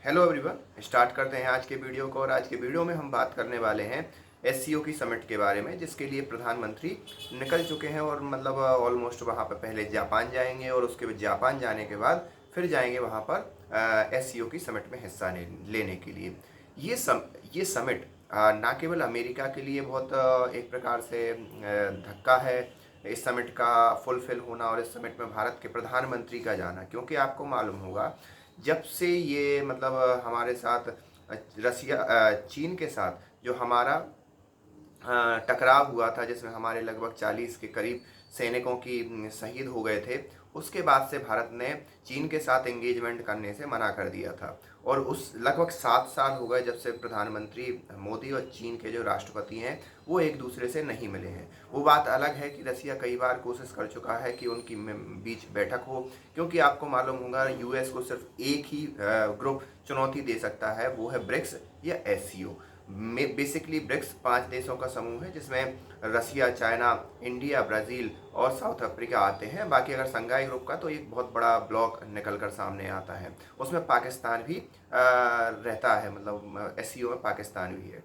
Hello everyone, start करते हैं आज के वीडियो को। और आज के वीडियो में हम बात करने वाले हैं एससीओ की समिट के बारे में, जिसके लिए प्रधानमंत्री निकल चुके हैं और मतलब ऑलमोस्ट वहाँ पर पहले जापान जाएंगे और उसके बाद जापान जाने के बाद फिर जाएंगे वहाँ पर एससीओ की समिट में हिस्सा लेने के लिए। ये समिट ना केवल अमेरिका के लिए बहुत एक प्रकार से धक्का है इस समिट का फुलफिल होना और इस समिट में भारत के प्रधानमंत्री का जाना, क्योंकि आपको मालूम होगा जब से ये मतलब हमारे साथ चीन के साथ जो हमारा टकराव हुआ था, जिसमें हमारे लगभग 40 के करीब सैनिकों की शहीद हो गए थे, उसके बाद से भारत ने चीन के साथ एंगेजमेंट करने से मना कर दिया था। और उस लगभग 7 साल हो गए जब से प्रधानमंत्री मोदी और चीन के जो राष्ट्रपति हैं वो एक दूसरे से नहीं मिले हैं। वो बात अलग है कि रसिया कई बार कोशिश कर चुका है कि उनकी बीच बैठक हो, क्योंकि आपको मालूम होगा यूएस को सिर्फ एक ही ग्रुप चुनौती दे सकता है, वो है ब्रिक्स या एससीओ। बेसिकली ब्रिक्स 5 देशों का समूह है जिसमें रसिया, चाइना, इंडिया, ब्राज़ील और साउथ अफ्रीका आते हैं। बाकी अगर संघाई ग्रुप का तो एक बहुत बड़ा ब्लॉक निकल कर सामने आता है, उसमें पाकिस्तान भी रहता है, मतलब एससीओ में पाकिस्तान भी है।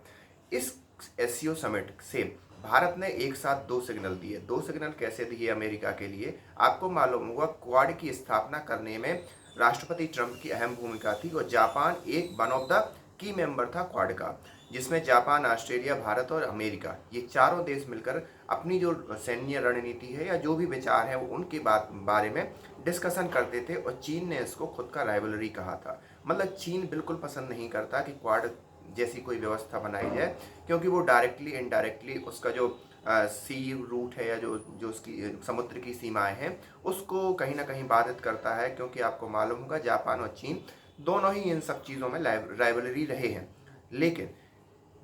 इस एससीओ समिट से भारत ने एक साथ 2 सिग्नल दिए। 2 सिग्नल कैसे दिए अमेरिका के लिए? आपको मालूम होगा क्वाड की स्थापना करने में राष्ट्रपति ट्रंप की अहम भूमिका थी और जापान एक one of the key member था क्वाड का, जिसमें जापान, ऑस्ट्रेलिया, भारत और अमेरिका ये चारों देश मिलकर अपनी जो सैन्य रणनीति है या जो भी विचार है वो उनके बारे में डिस्कशन करते थे। और चीन ने इसको खुद का राइवलरी कहा था। मतलब चीन बिल्कुल पसंद नहीं करता कि क्वाड जैसी कोई व्यवस्था बनाई जाए, क्योंकि वो डायरेक्टली इनडायरेक्टली उसका जो सी रूट है या जो जो उसकी समुद्र की सीमाएं हैं उसको कहीं ना कहीं बाधित करता है। क्योंकि आपको मालूम होगा जापान और चीन दोनों ही इन सब चीज़ों में राइवलरी रहे हैं। लेकिन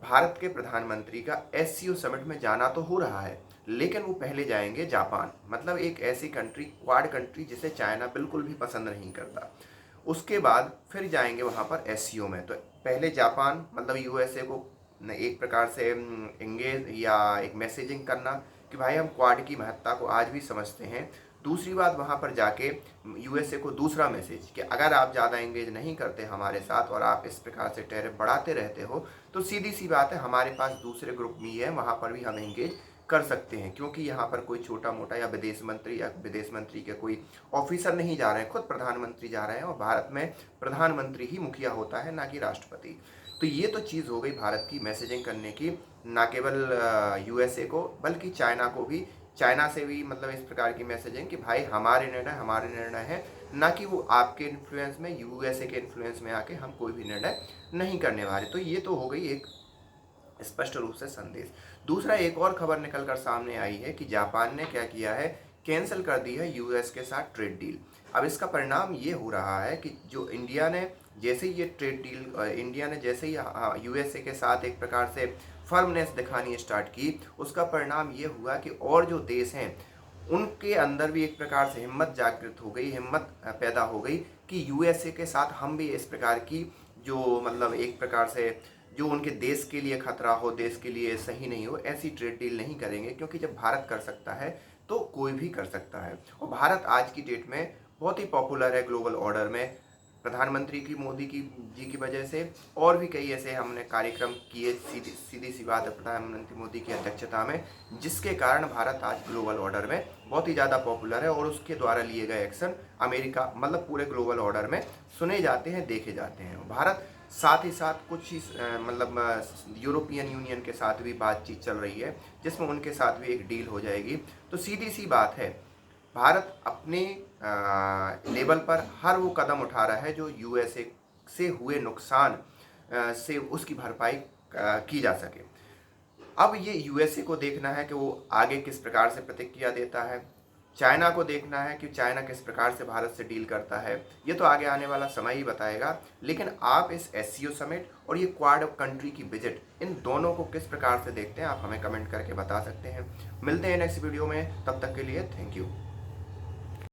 भारत के प्रधानमंत्री का एससीओ समिट में जाना तो हो रहा है, लेकिन वो पहले जाएंगे जापान, मतलब एक ऐसी कंट्री, क्वाड कंट्री, जिसे चाइना बिल्कुल भी पसंद नहीं करता। उसके बाद फिर जाएंगे वहाँ पर एससीओ में। तो पहले जापान, मतलब यूएसए को एक प्रकार से एंगेज या एक मैसेजिंग करना कि भाई हम क्वाड की महत्ता को आज भी समझते हैं। दूसरी बात, वहाँ पर जाके यूएसए को दूसरा मैसेज कि अगर आप ज़्यादा एंगेज नहीं करते हमारे साथ और आप इस प्रकार से टैरिफ बढ़ाते रहते हो तो सीधी सी बात है हमारे पास दूसरे ग्रुप भी है, वहाँ पर भी हम एंगेज कर सकते हैं। क्योंकि यहाँ पर कोई छोटा मोटा या विदेश मंत्री के कोई ऑफिसर नहीं जा रहे हैं, खुद प्रधानमंत्री जा रहे हैं। और भारत में प्रधानमंत्री ही मुखिया होता है, ना कि राष्ट्रपति। तो ये तो चीज़ हो गई भारत की मैसेजिंग करने की, ना केवल यूएसए को बल्कि चाइना को भी। चाइना से भी मतलब इस प्रकार की मैसेजिंग कि भाई हमारे निर्णय है, ना कि वो आपके इन्फ्लुएंस में, यूएसए के इन्फ्लुएंस में आके हम कोई भी निर्णय नहीं करने वाले। तो ये तो हो गई एक स्पष्ट रूप से संदेश। दूसरा, एक और खबर निकल कर सामने आई है कि जापान ने क्या किया है, कैंसिल कर दी है यूएस के साथ ट्रेड डील। अब इसका परिणाम ये हो रहा है कि जो इंडिया ने जैसे ही ये ट्रेड डील, इंडिया ने जैसे ही यूएसए के साथ एक प्रकार से फर्मनेस दिखानी स्टार्ट की, उसका परिणाम ये हुआ कि और जो देश हैं उनके अंदर भी एक प्रकार से हिम्मत जागृत हो गई, हिम्मत पैदा हो गई कि यूएसए के साथ हम भी इस प्रकार की जो मतलब एक प्रकार से जो उनके देश के लिए खतरा हो, देश के लिए सही नहीं हो, ऐसी ट्रेड डील नहीं करेंगे। क्योंकि जब भारत कर सकता है तो कोई भी कर सकता है। और भारत आज की डेट में बहुत ही पॉपुलर है ग्लोबल ऑर्डर में, प्रधानमंत्री की मोदी जी की वजह से। और भी कई ऐसे हमने कार्यक्रम किए, सीधी सी बात है, प्रधानमंत्री मोदी की अध्यक्षता में, जिसके कारण भारत आज ग्लोबल ऑर्डर में बहुत ही ज़्यादा पॉपुलर है। और उसके द्वारा लिए गए एक्शन अमेरिका, मतलब पूरे ग्लोबल ऑर्डर में सुने जाते हैं, देखे जाते हैं। भारत साथ ही साथ कुछ ही मतलब यूरोपियन यूनियन के साथ भी बातचीत चल रही है, जिसमें उनके साथ भी एक डील हो जाएगी। तो सीधी सी बात है, भारत अपने लेवल पर हर वो कदम उठा रहा है जो यूएसए से हुए नुकसान से उसकी भरपाई की जा सके। अब ये यूएसए को देखना है कि वो आगे किस प्रकार से प्रतिक्रिया देता है, चाइना को देखना है कि चाइना किस प्रकार से भारत से डील करता है। ये तो आगे आने वाला समय ही बताएगा। लेकिन आप इस एससीओ समिट और ये क्वाड कंट्री की विजिट, इन दोनों को किस प्रकार से देखते हैं, आप हमें कमेंट करके बता सकते हैं। मिलते हैं नेक्स्ट वीडियो में, तब तक के लिए थैंक यू।